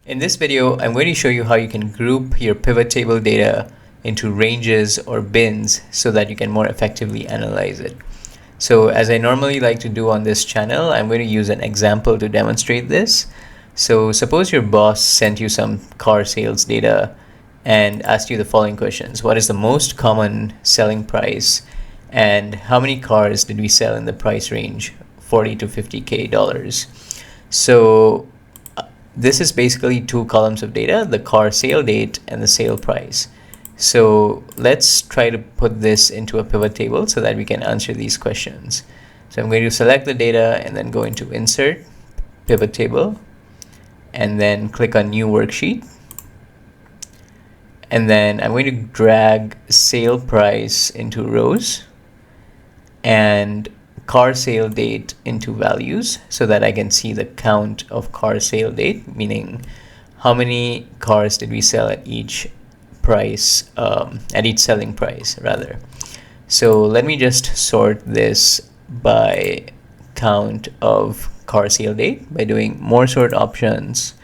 In this video, I'm going to show you how you can group your pivot table data into ranges or bins so that you can more effectively analyze it. So as I normally like to do on this channel, I'm going to use an example to demonstrate this. So suppose your boss sent you some car sales data and asked you the following questions. What is the most common selling price? And how many cars did we sell in the price range, $40 to $50K? So this is basically two columns of data, the car sale date and the sale price. So let's try to put this into a pivot table so that we can answer these questions. So I'm going to select the data and then go into Insert, Pivot Table, and then click on New Worksheet. And then I'm going to drag sale price into rows and car sale date into values so that I can see the count of car sale date, meaning how many cars did we sell at each price, at each selling price rather. So let me just sort this by count of car sale date by doing more sort options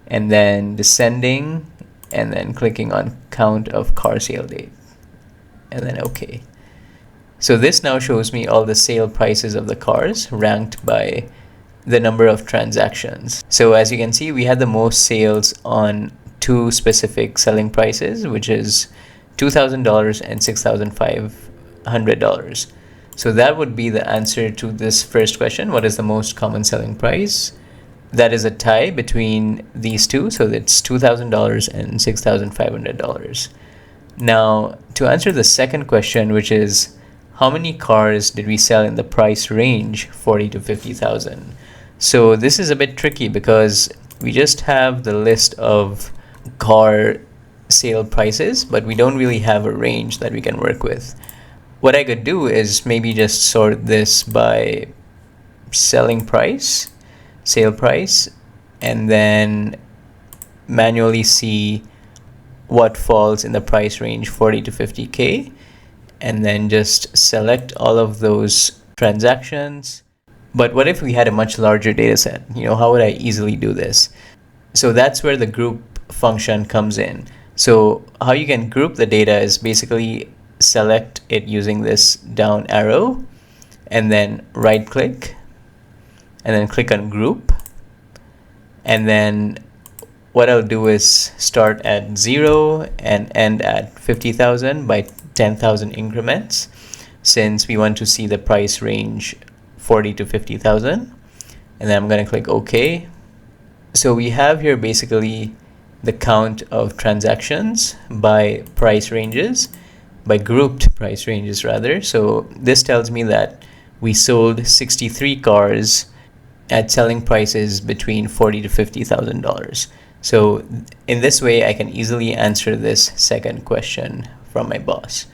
and then descending and then clicking on count of car sale date and then OK. So this now shows me all the sale prices of the cars ranked by the number of transactions. So as you can see, we had the most sales on two specific selling prices, which is $2,000 and $6,500. So that would be the answer to this first question. What is the most common selling price? That is a tie between these two. So it's $2,000 and $6,500. Now to answer the second question, which is how many cars did we sell in the price range 40 to 50,000? So this is a bit tricky because we just have the list of car sale prices, but we don't really have a range that we can work with. What I could do is maybe just sort this by selling price, sale price, and then manually see what falls in the price range 40 to 50K. And then just select all of those transactions. But what if we had a much larger data set? How would I easily do this? So that's where the group function comes in. So how you can group the data is basically select it using this down arrow and then right click and then click on group. And then what I'll do is start at 0 and end at 50,000 by 10,000 increments, since we want to see the price range 40 to 50,000. And then I'm going to click OK. So we have here basically the count of transactions by price ranges, by grouped price ranges rather. So this tells me that we sold 63 cars at selling prices between $40 to $50,000. So in this way, I can easily answer this second question from my boss.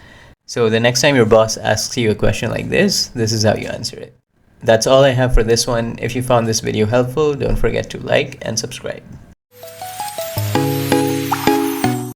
So the next time your boss asks you a question like this is how you answer it. That's all I have for this one. If you found this video helpful, don't forget to like and subscribe.